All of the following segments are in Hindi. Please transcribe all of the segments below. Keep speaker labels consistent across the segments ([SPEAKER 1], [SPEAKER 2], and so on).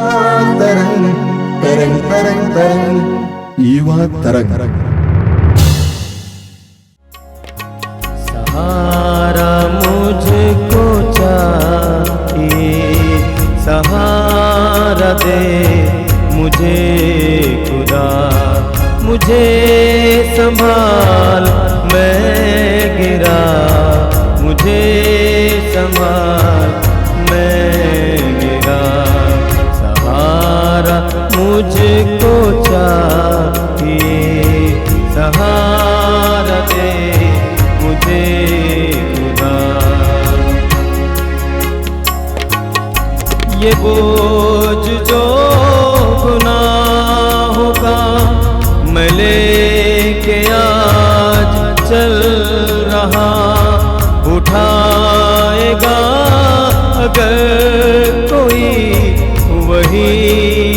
[SPEAKER 1] तरंग तरंग तरंग तरंग युवा तरंग।
[SPEAKER 2] सहारा मुझको चाहिए, सहारा दे मुझे खुदा, मुझे संभाल मैं गिरा, मुझे संभाल मैं गिरा। सहारा मुझको चाहिए, सहारा दे मुझे खुदा। ये बोझ जो गुनाहों का मैं लेके आज चल रहा, उठाएगा अगर कोई वही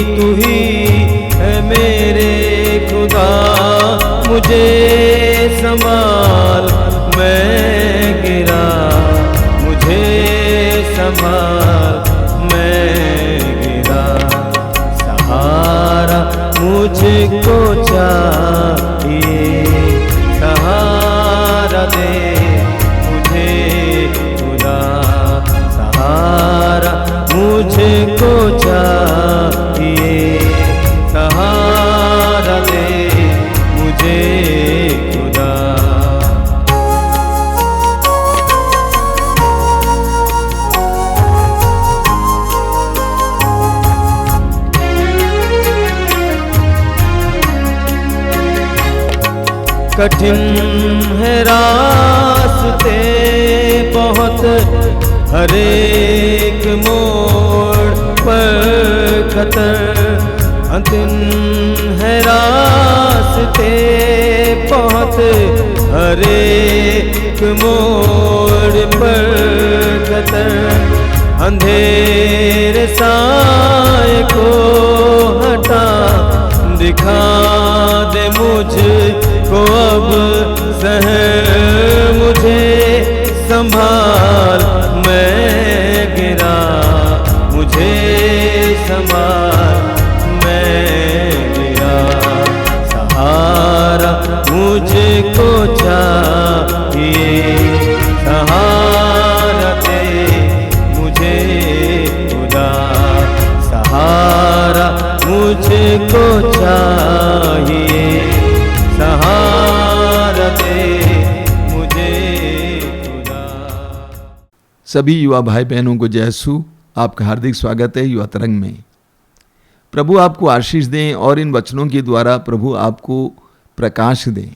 [SPEAKER 2] तू ही है मेरे खुदा। मुझे संभाल मैं गिरा, मुझे संभाल मैं गिरा। सहारा मुझको चाहिए, सहारा दे मुझे खुदा। सहारा मुझको चाहिए, सहारा दे मुझे खुदा। कठिन है रास्ते बहुत, हर एक मोड़ पर खतर। कठिन है रास्ते बहुत, हर एक मोड़ पर खतर। अंधेरे साए को हटा, दिखा दे मुझको अब शहर। मुझे संभाल मैं गिरा, मुझे संभाल मैं गिरा। सहारा मुझको चाहिए, सहारा दे मुझे खुदा। सहारा मुझको चाहिए, सहारा दे मुझे खुदा।
[SPEAKER 3] सभी युवा भाई बहनों को जय यीशु। आपका हार्दिक स्वागत है युवा तरंग में। प्रभु आपको आशीष दें और इन वचनों के द्वारा प्रभु आपको प्रकाश दें।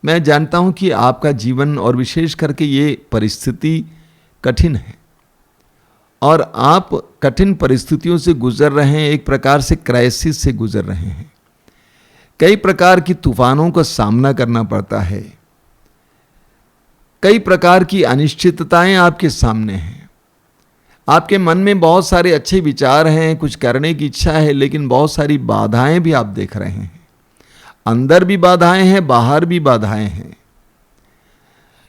[SPEAKER 3] मैं जानता हूं कि आपका जीवन और विशेष करके ये परिस्थिति कठिन है और आप कठिन परिस्थितियों से गुजर रहे हैं, एक प्रकार से क्राइसिस से गुजर रहे हैं। कई प्रकार की तूफानों का सामना करना पड़ता है, कई प्रकार की अनिश्चितताएं आपके सामने हैं। आपके मन में बहुत सारे अच्छे विचार हैं, कुछ करने की इच्छा है, लेकिन बहुत सारी बाधाएं भी आप देख रहे हैं। अंदर भी बाधाएं हैं, बाहर भी बाधाएं हैं।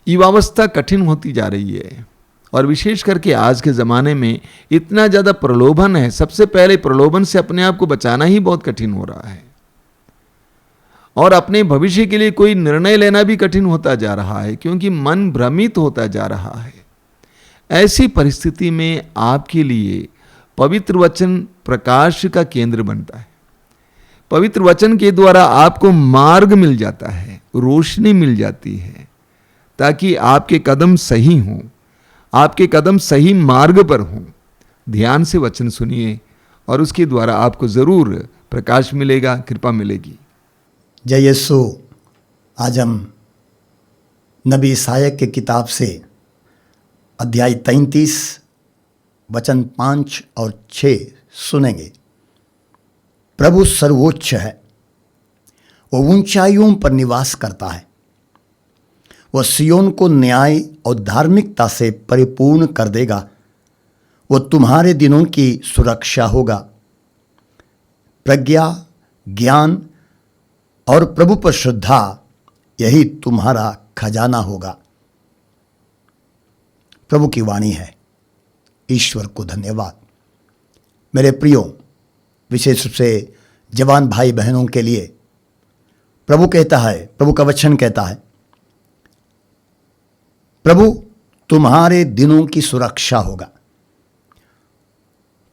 [SPEAKER 3] युवावस्था कठिन होती जा रही है और विशेष करके आज के ज़माने में इतना ज़्यादा प्रलोभन है। सबसे पहले प्रलोभन से अपने आप को बचाना ही बहुत कठिन हो रहा है और अपने भविष्य के लिए कोई निर्णय लेना भी कठिन होता जा रहा है, क्योंकि मन भ्रमित होता जा रहा है। ऐसी परिस्थिति में आपके लिए पवित्र वचन प्रकाश का केंद्र बनता है। पवित्र वचन के द्वारा आपको मार्ग मिल जाता है, रोशनी मिल जाती है, ताकि आपके कदम सही हों, आपके कदम सही मार्ग पर हों। ध्यान से वचन सुनिए और उसके द्वारा आपको ज़रूर प्रकाश मिलेगा, कृपा मिलेगी।
[SPEAKER 4] जय यीशु। आज हम नबी ईसाया की किताब से अध्याय 33 वचन 5 और 6 सुनेंगे। प्रभु सर्वोच्च है, वो ऊंचाइयों पर निवास करता है। वह सियोन को न्याय और धार्मिकता से परिपूर्ण कर देगा। वो तुम्हारे दिनों की सुरक्षा होगा। प्रज्ञा, ज्ञान और प्रभु पर श्रद्धा, यही तुम्हारा खजाना होगा। प्रभु की वाणी है। ईश्वर को धन्यवाद। मेरे प्रियो, विशेष रूप से जवान भाई बहनों के लिए प्रभु कहता है, प्रभु का वचन कहता है, प्रभु तुम्हारे दिनों की सुरक्षा होगा।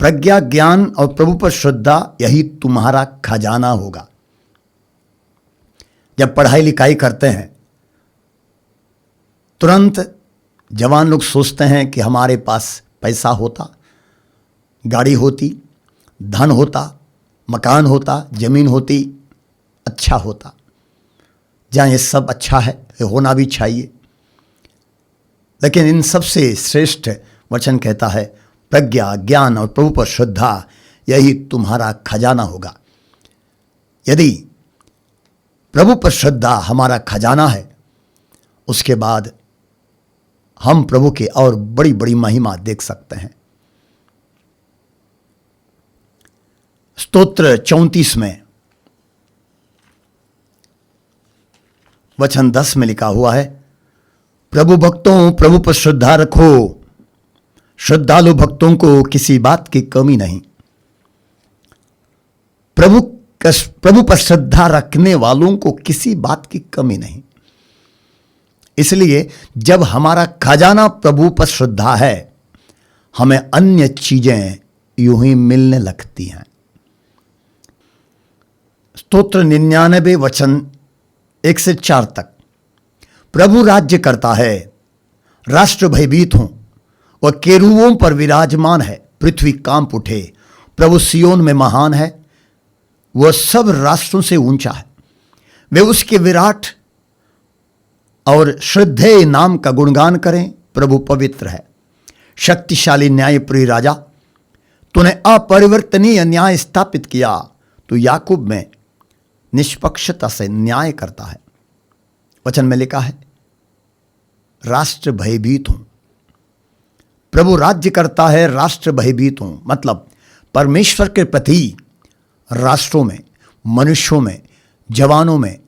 [SPEAKER 4] प्रज्ञा, ज्ञान और प्रभु पर श्रद्धा यही तुम्हारा खजाना होगा। जब पढ़ाई लिखाई करते हैं तुरंत जवान लोग सोचते हैं कि हमारे पास पैसा होता, गाड़ी होती, धन होता, मकान होता, जमीन होती, अच्छा होता। जहाँ ये सब अच्छा है, ये होना भी चाहिए, लेकिन इन सबसे श्रेष्ठ वचन कहता है प्रज्ञा, ज्ञान और प्रभु पर श्रद्धा यही तुम्हारा खजाना होगा। यदि प्रभु पर श्रद्धा हमारा खजाना है, उसके बाद हम प्रभु के और बड़ी बड़ी महिमा देख सकते हैं। स्तोत्र 34 में वचन 10 में लिखा हुआ है, प्रभु भक्तों प्रभु पर श्रद्धा रखो, श्रद्धालु भक्तों को किसी बात की कमी नहीं। प्रभु पर श्रद्धा रखने वालों को किसी बात की कमी नहीं। इसलिए जब हमारा खजाना प्रभु पर श्रद्धा है, हमें अन्य चीजें यूं ही मिलने लगती हैं। स्तोत्र 99 वचन 1 से 4 तक, प्रभु राज्य करता है, राष्ट्र भयभीत हों, वह केरूबों पर विराजमान है, पृथ्वी कांप उठे। प्रभु सियोन में महान है, वह सब राष्ट्रों से ऊंचा है। वे उसके विराट और श्रद्धेय नाम का गुणगान करें। प्रभु पवित्र है, शक्तिशाली न्यायप्रिय राजा, तूने अपरिवर्तनीय न्याय स्थापित किया। तू याकूब में निष्पक्षता से न्याय करता है। वचन में लिखा है, राष्ट्र भयभीत हों। प्रभु राज्य करता है, राष्ट्र भयभीत हों, मतलब परमेश्वर के प्रति राष्ट्रों में, मनुष्यों में, जवानों में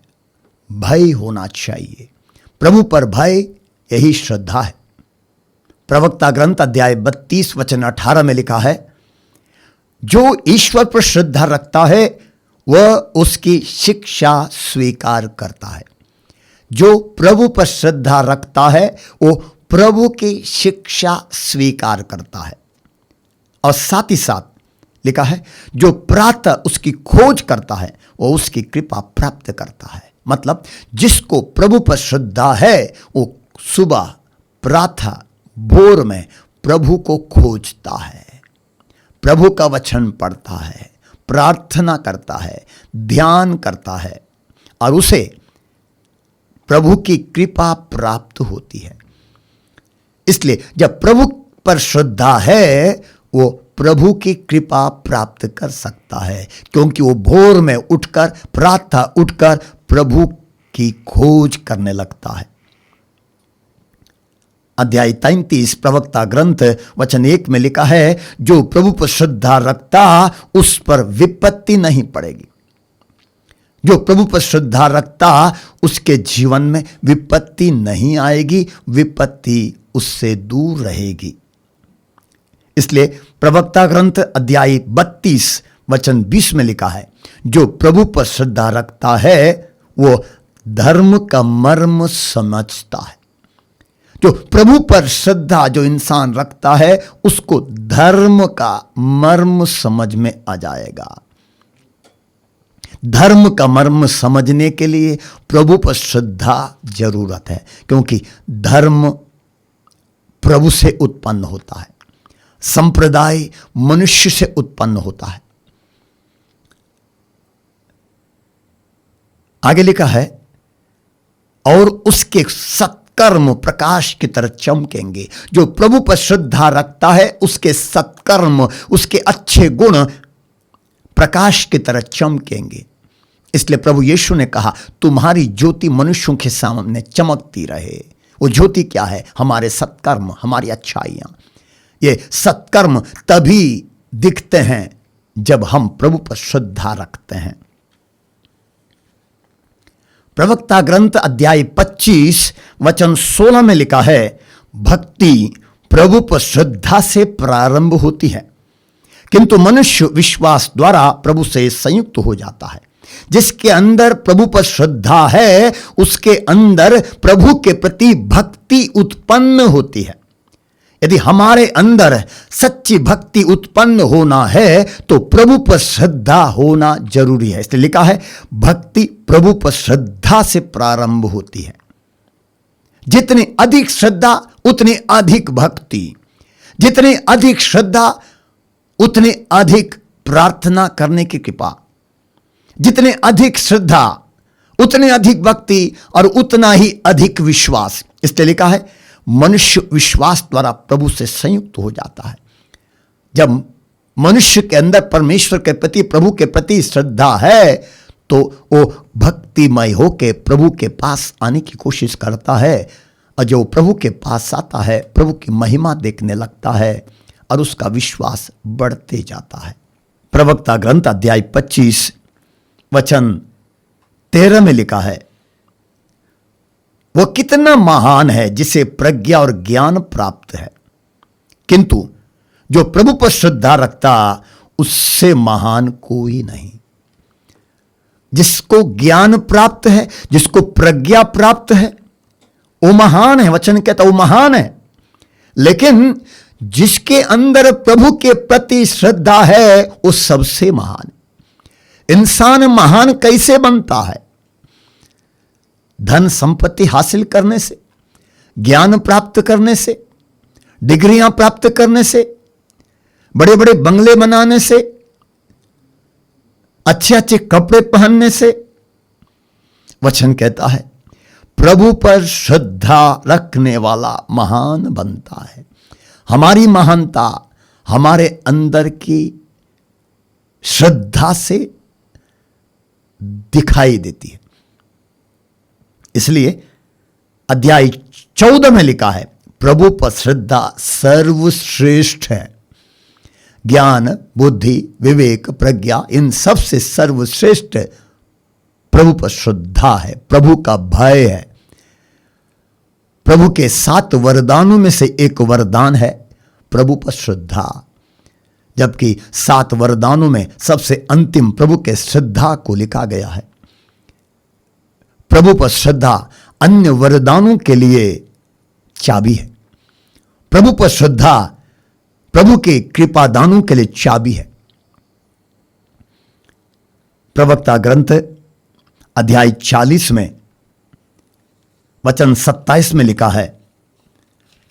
[SPEAKER 4] भय होना चाहिए। प्रभु पर भय यही श्रद्धा है। प्रवक्ता ग्रंथ अध्याय 32 वचन 18 में लिखा है, जो ईश्वर पर श्रद्धा रखता है वह उसकी शिक्षा स्वीकार करता है। जो प्रभु पर श्रद्धा रखता है वो प्रभु की शिक्षा स्वीकार करता है। और साथ ही साथ लिखा है, जो प्रातः उसकी खोज करता है वो उसकी कृपा प्राप्त करता है। मतलब जिसको प्रभु पर श्रद्धा है वो सुबह, प्रातः, भोर में प्रभु को खोजता है, प्रभु का वचन पढ़ता है, प्रार्थना करता है, ध्यान करता है और उसे प्रभु की कृपा प्राप्त होती है। इसलिए जब प्रभु पर श्रद्धा है वो प्रभु की कृपा प्राप्त कर सकता है, क्योंकि वो भोर में उठकर, प्रातः उठकर प्रभु की खोज करने लगता है। अध्याय 33 प्रवक्ता ग्रंथ वचन 1 में लिखा है, जो प्रभु पर श्रद्धा रखता उस पर विपत्ति नहीं पड़ेगी। जो प्रभु पर श्रद्धा रखता उसके जीवन में विपत्ति नहीं आएगी, विपत्ति उससे दूर रहेगी। इसलिए प्रवक्ता ग्रंथ अध्याय 32 वचन 20 में लिखा है, जो प्रभु पर श्रद्धा रखता है वो धर्म का मर्म समझता है। जो प्रभु पर श्रद्धा जो इंसान रखता है उसको धर्म का मर्म समझ में आ जाएगा। धर्म का मर्म समझने के लिए प्रभु पर श्रद्धा जरूरत है, क्योंकि धर्म प्रभु से उत्पन्न होता है, संप्रदाय मनुष्य से उत्पन्न होता है। आगे लिखा है, और उसके सत्कर्म प्रकाश की तरह चमकेंगे। जो प्रभु पर श्रद्धा रखता है उसके सत्कर्म, उसके अच्छे गुण प्रकाश की तरह चमकेंगे। इसलिए प्रभु यीशु ने कहा, तुम्हारी ज्योति मनुष्यों के सामने चमकती रहे। वो ज्योति क्या है? हमारे सत्कर्म, हमारी अच्छाइयां। ये सत्कर्म तभी दिखते हैं जब हम प्रभु पर श्रद्धा रखते हैं। प्रवक्ता ग्रंथ अध्याय 25 वचन 16 में लिखा है, भक्ति प्रभु पर श्रद्धा से प्रारंभ होती है, किंतु मनुष्य विश्वास द्वारा प्रभु से संयुक्त हो जाता है। जिसके अंदर प्रभु पर श्रद्धा है उसके अंदर प्रभु के प्रति भक्ति उत्पन्न होती है। यदि हमारे अंदर सच्ची भक्ति उत्पन्न होना है तो प्रभु पर श्रद्धा होना जरूरी है। इसलिए लिखा है भक्ति प्रभु पर श्रद्धा से प्रारंभ होती है। जितनी अधिक श्रद्धा उतनी अधिक भक्ति, जितनी अधिक श्रद्धा उतनी अधिक प्रार्थना करने की कृपा, जितने अधिक श्रद्धा उतने अधिक भक्ति और उतना ही अधिक विश्वास। इसलिए लिखा है मनुष्य विश्वास द्वारा प्रभु से संयुक्त हो जाता है। जब मनुष्य के अंदर परमेश्वर के प्रति प्रभु के प्रति श्रद्धा है तो वो भक्तिमय होकर प्रभु के पास आने की कोशिश करता है, और जो प्रभु के पास आता है प्रभु की महिमा देखने लगता है और उसका विश्वास बढ़ते जाता है। प्रवक्ता ग्रंथ अध्याय 25 वचन 13 में लिखा है, वो कितना महान है जिसे प्रज्ञा और ज्ञान प्राप्त है, किंतु जो प्रभु पर श्रद्धा रखता उससे महान कोई नहीं। जिसको ज्ञान प्राप्त है, जिसको प्रज्ञा प्राप्त है, वो महान है। वचन कहता वो महान है। लेकिन जिसके अंदर प्रभु के प्रति श्रद्धा है वो सबसे महान है। इंसान महान कैसे बनता है? धन संपत्ति हासिल करने से, ज्ञान प्राप्त करने से, डिग्रियां प्राप्त करने से, बड़े बड़े बंगले बनाने से, अच्छे अच्छे कपड़े पहनने से। वचन कहता है प्रभु पर श्रद्धा रखने वाला महान बनता है। हमारी महानता हमारे अंदर की श्रद्धा से दिखाई देती है। इसलिए अध्याय 14 में लिखा है प्रभु पर श्रद्धा सर्वश्रेष्ठ है। ज्ञान, बुद्धि, विवेक, प्रज्ञा, इन सब से सर्वश्रेष्ठ प्रभु पर श्रद्धा है, प्रभु का भय है। प्रभु के 7 वरदानों में से एक वरदान है प्रभु पर श्रद्धा, जबकि 7 वरदानों में सबसे अंतिम प्रभु के श्रद्धा को लिखा गया है। प्रभु पर श्रद्धा अन्य वरदानों के लिए चाबी है। प्रभु पर श्रद्धा प्रभु के कृपादानों के लिए चाबी है। प्रवक्ता ग्रंथ अध्याय 40 में वचन 27 में लिखा है,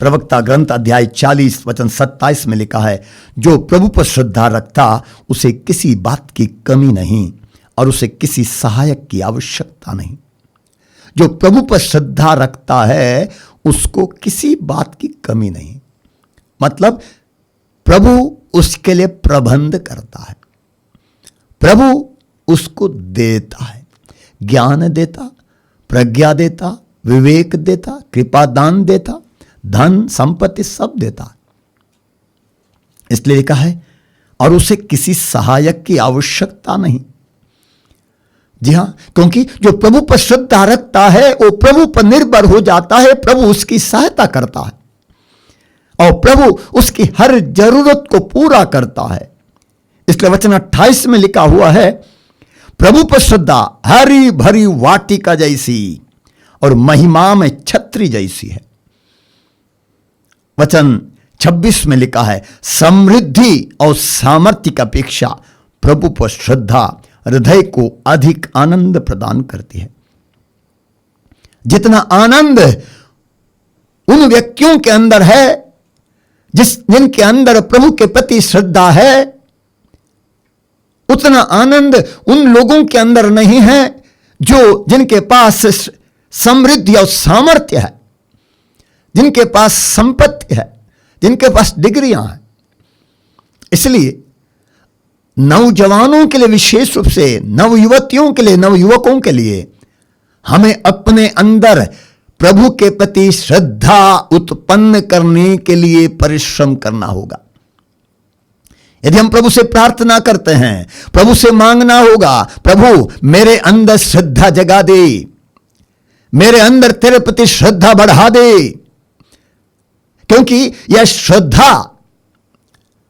[SPEAKER 4] प्रवक्ता ग्रंथ अध्याय 40 वचन 27 में लिखा है, जो प्रभु पर श्रद्धा रखता उसे किसी बात की कमी नहीं और उसे किसी सहायक की आवश्यकता नहीं। जो प्रभु पर श्रद्धा रखता है उसको किसी बात की कमी नहीं, मतलब प्रभु उसके लिए प्रबंध करता है, प्रभु उसको देता है, ज्ञान देता, प्रज्ञा देता, विवेक देता, कृपादान देता, धन संपत्ति सब देता। इसलिए लिखा है और उसे किसी सहायक की आवश्यकता नहीं। जी हां, क्योंकि जो प्रभु पर श्रद्धा रखता है वो प्रभु पर निर्भर हो जाता है, प्रभु उसकी सहायता करता है और प्रभु उसकी हर जरूरत को पूरा करता है। इसलिए वचन 28 में लिखा हुआ है, प्रभु पर श्रद्धा हरी भरी वाटिका जैसी और महिमा में छत्री जैसी है। वचन 26 में लिखा है, समृद्धि और सामर्थ्य की अपेक्षा प्रभु पर श्रद्धा हृदय को अधिक आनंद प्रदान करती है। जितना आनंद उन व्यक्तियों के अंदर है जिनके अंदर प्रभु के प्रति श्रद्धा है, उतना आनंद उन लोगों के अंदर नहीं है जिनके पास समृद्धि और सामर्थ्य है, जिनके पास संपत्ति है, जिनके पास डिग्रियां हैं। इसलिए नौजवानों के लिए, विशेष रूप से नवयुवतियों के लिए, नवयुवकों के लिए हमें अपने अंदर प्रभु के प्रति श्रद्धा उत्पन्न करने के लिए परिश्रम करना होगा। यदि हम प्रभु से प्रार्थना करते हैं, प्रभु से मांगना होगा, प्रभु मेरे अंदर श्रद्धा जगा दे, मेरे अंदर तेरे प्रति श्रद्धा बढ़ा दे, क्योंकि यह श्रद्धा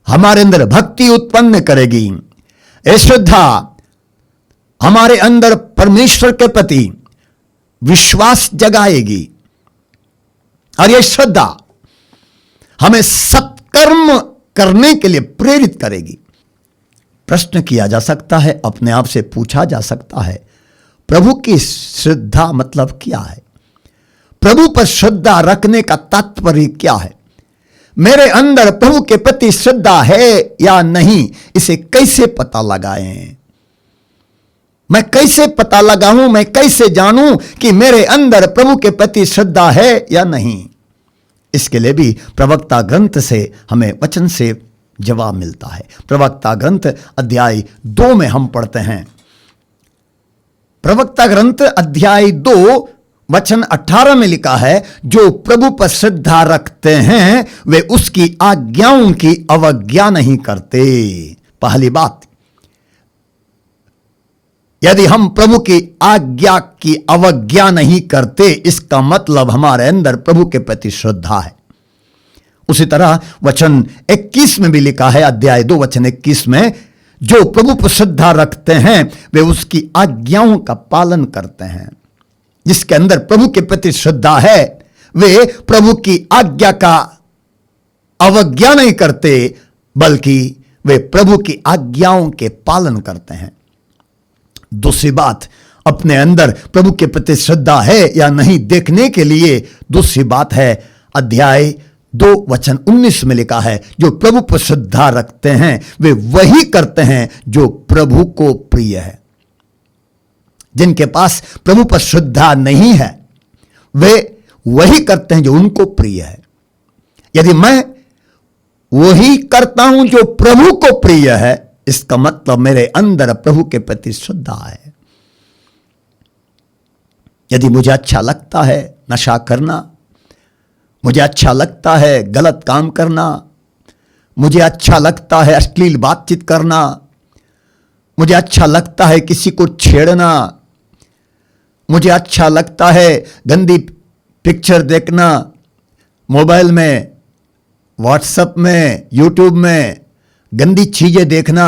[SPEAKER 4] हमारे अंदर भक्ति उत्पन्न करेगी। ये श्रद्धा हमारे अंदर परमेश्वर के प्रति विश्वास जगाएगी और यह श्रद्धा हमें सत्कर्म करने के लिए प्रेरित करेगी। प्रश्न किया जा सकता है, अपने आप से पूछा जा सकता है, प्रभु की श्रद्धा मतलब क्या है? प्रभु पर श्रद्धा रखने का तात्पर्य क्या है? मेरे अंदर प्रभु के प्रति श्रद्धा है या नहीं, इसे कैसे पता लगाएं? मैं कैसे पता लगाऊं, मैं कैसे जानूं कि मेरे अंदर प्रभु के प्रति श्रद्धा है या नहीं? इसके लिए भी प्रवक्ता ग्रंथ से हमें वचन से जवाब मिलता है। प्रवक्ता ग्रंथ अध्याय 2 में हम पढ़ते हैं। प्रवक्ता ग्रंथ अध्याय 2 वचन 18 में लिखा है, जो प्रभु पर श्रद्धा रखते हैं वे उसकी आज्ञाओं की अवज्ञा नहीं करते। पहली बात, यदि हम प्रभु की आज्ञा की अवज्ञा नहीं करते, इसका मतलब हमारे अंदर प्रभु के प्रति श्रद्धा है। उसी तरह वचन 21 में भी लिखा है, अध्याय 2 वचन 21 में, जो प्रभु पर श्रद्धा रखते हैं वे उसकी आज्ञाओं का पालन करते हैं। जिसके अंदर प्रभु के प्रति श्रद्धा है वे प्रभु की आज्ञा का अवज्ञा नहीं करते, बल्कि वे प्रभु की आज्ञाओं के पालन करते हैं। दूसरी बात, अपने अंदर प्रभु के प्रति श्रद्धा है या नहीं देखने के लिए दूसरी बात है, अध्याय 2 वचन 19 में लिखा है, जो प्रभु पर श्रद्धा रखते हैं वे वही करते हैं जो प्रभु को प्रिय है। जिनके पास प्रभु पर श्रद्धा नहीं है वे वही करते हैं जो उनको प्रिय है। यदि मैं वही करता हूं जो प्रभु को प्रिय है, इसका मतलब मेरे अंदर प्रभु के प्रति श्रद्धा है। यदि मुझे अच्छा लगता है नशा करना, मुझे अच्छा लगता है गलत काम करना, मुझे अच्छा लगता है अश्लील बातचीत करना, मुझे अच्छा लगता है किसी को छेड़ना, मुझे अच्छा लगता है गंदी पिक्चर देखना, मोबाइल में, व्हाट्सएप में, यूट्यूब में गंदी चीजें देखना,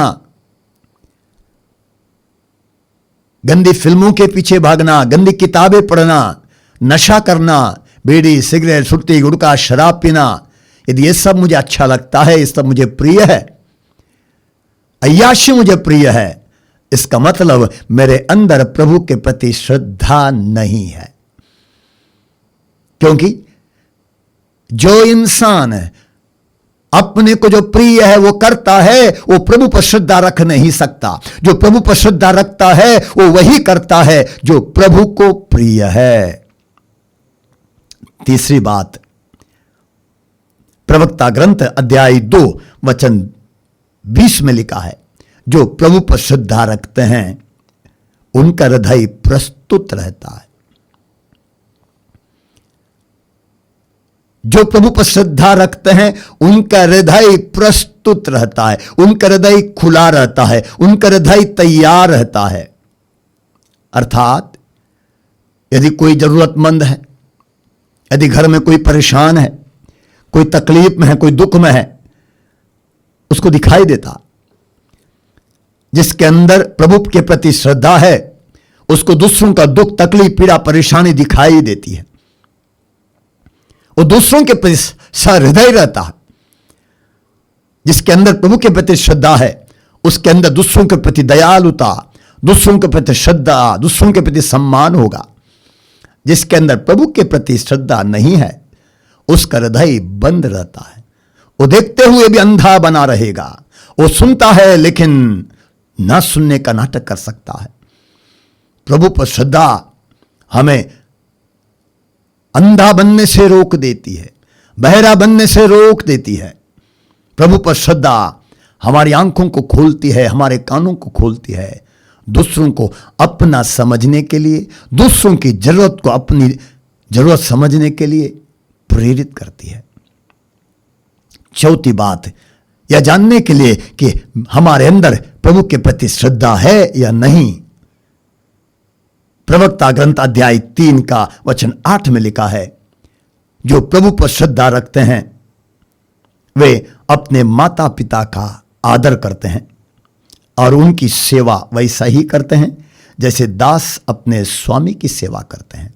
[SPEAKER 4] गंदी फिल्मों के पीछे भागना, गंदी किताबें पढ़ना, नशा करना, बीड़ी सिगरेट सुर्ती गुटखा शराब पीना, यदि ये सब मुझे अच्छा लगता है, ये सब मुझे प्रिय है, अय्याशी मुझे प्रिय है, इसका मतलब मेरे अंदर प्रभु के प्रति श्रद्धा नहीं है। क्योंकि जो इंसान अपने को जो प्रिय है वो करता है, वो प्रभु पर श्रद्धा रख नहीं सकता। जो प्रभु पर श्रद्धा रखता है वो वही करता है जो प्रभु को प्रिय है। तीसरी बात, प्रवक्ता ग्रंथ अध्याय 2 वचन 20 में लिखा है, जो प्रभु पर श्रद्धा रखते हैं उनका हृदय प्रस्तुत रहता है। जो प्रभु पर श्रद्धा रखते हैं उनका हृदय प्रस्तुत रहता है, उनका हृदय खुला रहता है, उनका हृदय तैयार रहता है। अर्थात यदि कोई जरूरतमंद है, यदि घर में कोई परेशान है, कोई तकलीफ में है, कोई दुख में है, उसको दिखाई देता। जिसके अंदर प्रभु के प्रति श्रद्धा है उसको दूसरों का दुख तकलीफ पीड़ा परेशानी दिखाई देती है। वो दूसरों के प्रति सहृदय रहता है। जिसके अंदर प्रभु के प्रति श्रद्धा है उसके अंदर दूसरों के प्रति दयालुता, दूसरों के प्रति श्रद्धा, दूसरों के प्रति सम्मान होगा। जिसके अंदर प्रभु के प्रति श्रद्धा नहीं है उसका हृदय बंद रहता है। वो देखते हुए भी अंधा बना रहेगा। वो सुनता है लेकिन ना सुनने का नाटक कर सकता है। प्रभु पर श्रद्धा हमें अंधा बनने से रोक देती है, बहरा बनने से रोक देती है। प्रभु पर श्रद्धा हमारी आंखों को खोलती है, हमारे कानों को खोलती है, दूसरों को अपना समझने के लिए, दूसरों की जरूरत को अपनी जरूरत समझने के लिए प्रेरित करती है। चौथी बात, यह जानने के लिए कि हमारे अंदर प्रभु के प्रति श्रद्धा है या नहीं, प्रवक्ता ग्रंथ अध्याय 3 का वचन 8 में लिखा है, जो प्रभु पर श्रद्धा रखते हैं वे अपने माता पिता का आदर करते हैं और उनकी सेवा वैसा ही करते हैं जैसे दास अपने स्वामी की सेवा करते हैं।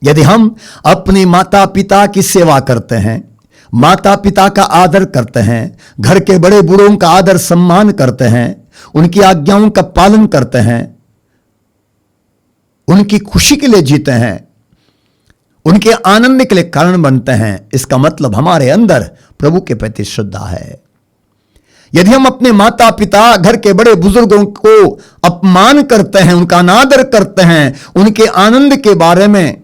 [SPEAKER 4] यदि हम अपने माता पिता की सेवा करते हैं, माता पिता का आदर करते हैं, घर के बड़े बूढ़ों का आदर सम्मान करते हैं, उनकी आज्ञाओं का पालन करते हैं, उनकी खुशी के लिए जीते हैं, उनके आनंद के लिए कारण बनते हैं, इसका मतलब हमारे अंदर प्रभु के प्रति श्रद्धा है। यदि हम अपने माता पिता, घर के बड़े बुजुर्गों को अपमान करते हैं, उनका अनादर करते हैं, उनके आनंद के बारे में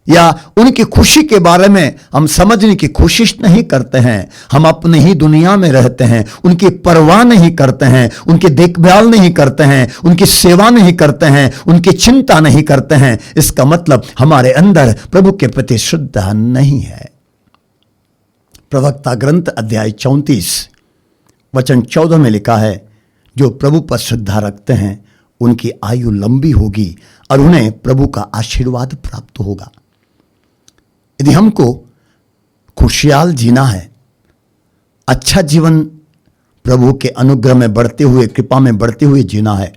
[SPEAKER 4] या उनकी खुशी के बारे में हम समझने की कोशिश नहीं करते हैं, हम अपने ही दुनिया में रहते हैं, उनकी परवाह नहीं करते हैं, उनकी देखभाल नहीं करते हैं, उनकी सेवा नहीं करते हैं, उनकी चिंता नहीं करते हैं, इसका मतलब हमारे अंदर प्रभु के प्रति श्रद्धा नहीं है। प्रवक्ता ग्रंथ अध्याय 34 वचन 14 में लिखा है, जो प्रभु पर श्रद्धा रखते हैं उनकी आयु लंबी होगी और उन्हें प्रभु का आशीर्वाद प्राप्त होगा। यदि हमको खुशहाल जीना है, अच्छा जीवन प्रभु के अनुग्रह में बढ़ते हुए, कृपा में बढ़ते हुए जीना है,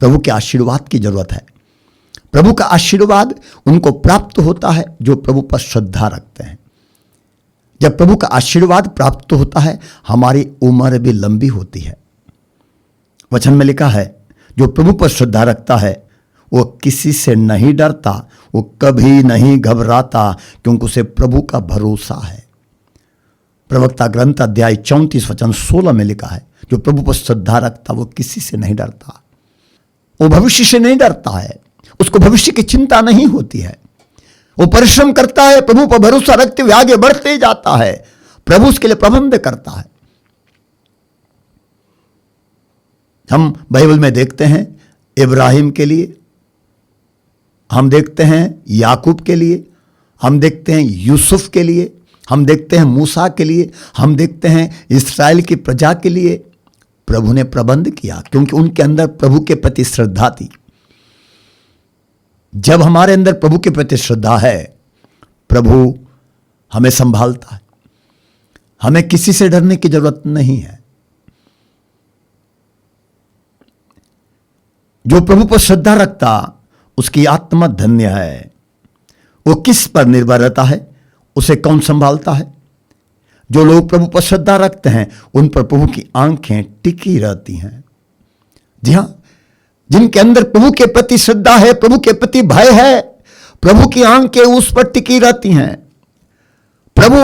[SPEAKER 4] प्रभु के आशीर्वाद की जरूरत है। प्रभु का आशीर्वाद उनको प्राप्त होता है जो प्रभु पर श्रद्धा रखते हैं। जब प्रभु का आशीर्वाद प्राप्त होता है, हमारी उम्र भी लंबी होती है। वचन में लिखा है, जो प्रभु पर श्रद्धा रखता है वो किसी से नहीं डरता, वो कभी नहीं घबराता, क्योंकि उसे प्रभु का भरोसा है। प्रवक्ता ग्रंथ अध्याय 34 वचन 16 में लिखा है, जो प्रभु पर श्रद्धा रखता वो किसी से नहीं डरता, वो भविष्य से नहीं डरता है, उसको भविष्य की चिंता नहीं होती है, वो परिश्रम करता है, प्रभु पर भरोसा रखते हुए आगे बढ़ते जाता है, प्रभु उसके लिए प्रबंध करता है। हम बाइबल में देखते हैं इब्राहिम के लिए, हम देखते हैं याकूब के लिए, हम देखते हैं यूसुफ के लिए, हम देखते हैं मूसा के लिए, हम देखते हैं इस्राएल की प्रजा के लिए प्रभु ने प्रबंध किया, क्योंकि उनके अंदर प्रभु के प्रति श्रद्धा थी। जब हमारे अंदर प्रभु के प्रति श्रद्धा है, प्रभु हमें संभालता है, हमें किसी से डरने की जरूरत नहीं है। जो प्रभु पर श्रद्धा रखता उसकी आत्मा धन्य है। वो किस पर निर्भर रहता है, उसे कौन संभालता है? जो लोग प्रभु पर श्रद्धा रखते हैं उन पर प्रभु की आंखें टिकी रहती हैं। जी हां, जिनके अंदर प्रभु के प्रति श्रद्धा है, प्रभु के प्रति भय है, प्रभु की आंखें उस पर टिकी रहती हैं। प्रभु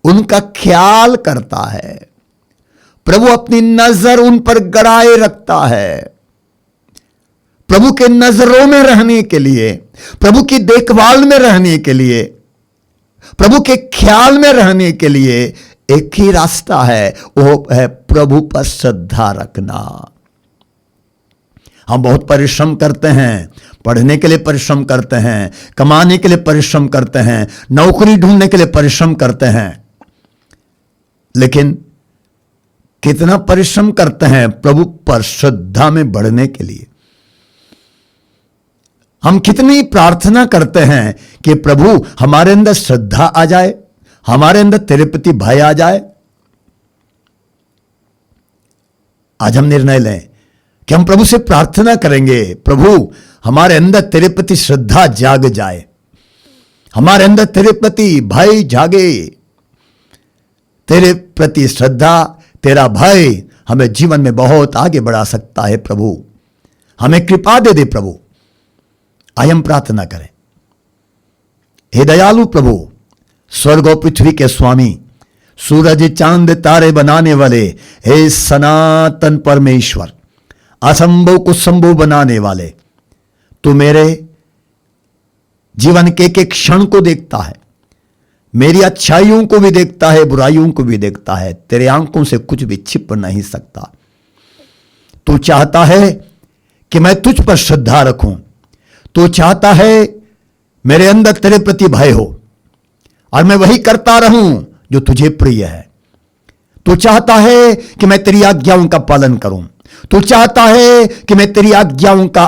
[SPEAKER 4] उनका ख्याल करता है, प्रभु अपनी नजर उन पर गड़ाए रखता है। प्रभु के नजरों में रहने के लिए, प्रभु की देखभाल में रहने के लिए, प्रभु के ख्याल में रहने के लिए एक ही रास्ता है, वो है प्रभु पर श्रद्धा रखना। हम बहुत परिश्रम करते हैं, पढ़ने के लिए परिश्रम करते हैं, कमाने के लिए परिश्रम करते हैं, नौकरी ढूंढने के लिए परिश्रम करते हैं, लेकिन कितना परिश्रम करते हैं प्रभु पर श्रद्धा में बढ़ने के लिए? हम कितनी प्रार्थना करते हैं कि प्रभु हमारे अंदर श्रद्धा आ जाए, हमारे अंदर तेरे प्रति भय आ जाए। आज हम निर्णय लें कि हम प्रभु से प्रार्थना करेंगे, प्रभु हमारे अंदर तेरे प्रति श्रद्धा जाग जाए, हमारे अंदर तेरे प्रति भय जागे। तेरे प्रति श्रद्धा, तेरा भय हमें जीवन में बहुत आगे बढ़ा सकता है। प्रभु हमें कृपा दे दे। प्रभु आइए हम प्रार्थना करें। हे दयालु प्रभु, स्वर्ग और पृथ्वी के स्वामी, सूरज चांद तारे बनाने वाले, हे सनातन परमेश्वर, असंभव को संभव बनाने वाले, तू मेरे जीवन के एक क्षण को देखता है, मेरी अच्छाइयों को भी देखता है, बुराइयों को भी देखता है। तेरे आंखों से कुछ भी छिप नहीं सकता। तू चाहता है कि मैं तुझ पर श्रद्धा रखूं, तू चाहता है मेरे अंदर तेरे प्रति भय हो और मैं वही करता रहूं जो तुझे प्रिय है। तू चाहता है कि मैं तेरी आज्ञाओं का पालन करूं, तू चाहता है कि मैं तेरी आज्ञाओं का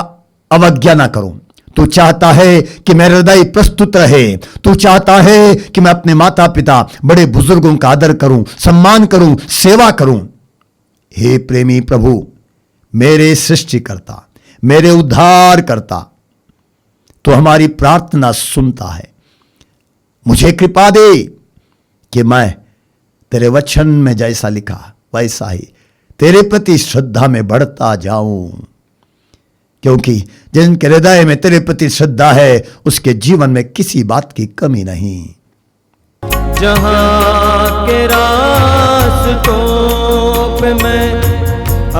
[SPEAKER 4] अवज्ञा ना करूं, तू चाहता है कि मेरा हृदय प्रस्तुत रहे, तू चाहता है कि मैं अपने माता पिता बड़े बुजुर्गों का आदर करूं, सम्मान करूं, सेवा करूं। हे प्रेमी प्रभु, मेरे सृष्टिकर्ता, मेरे उद्धार करता, तो हमारी प्रार्थना सुनता है। मुझे कृपा दे कि मैं तेरे वचन में जैसा लिखा वैसा ही तेरे प्रति श्रद्धा में बढ़ता जाऊं, क्योंकि जिनके हृदय में तेरे प्रति श्रद्धा है उसके जीवन में किसी बात की कमी नहीं।
[SPEAKER 2] जहाँ के रास्तों पे मैं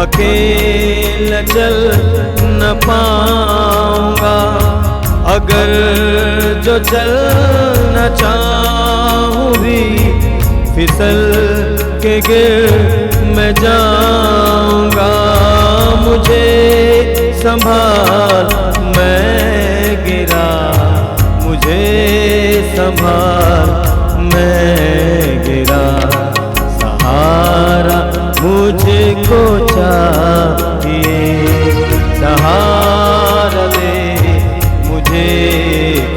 [SPEAKER 2] अकेला चल न पाऊंगा, अगर जो चलना चाहूँ भी फिसल के गिर मैं जाऊंगा। मुझे संभाल, मैं गिरा, मुझे संभाल, मैं गिरा। सहारा मुझको चाहिए, सहारा दे मुझे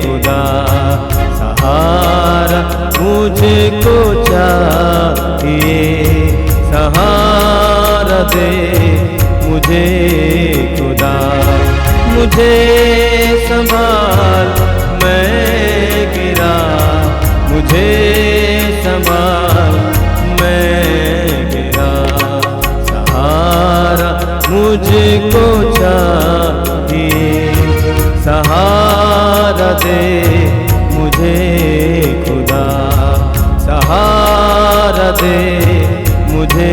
[SPEAKER 2] खुदा, सहारा मुझको चाहिए, सहारा दे मुझे खुदा। मुझे संभाल, मैं गिरा, मुझे संभाल, मैं गिरा। सहारा मुझको चाहिए, सहारा दे मुझे खुदा, सहारा दे मुझे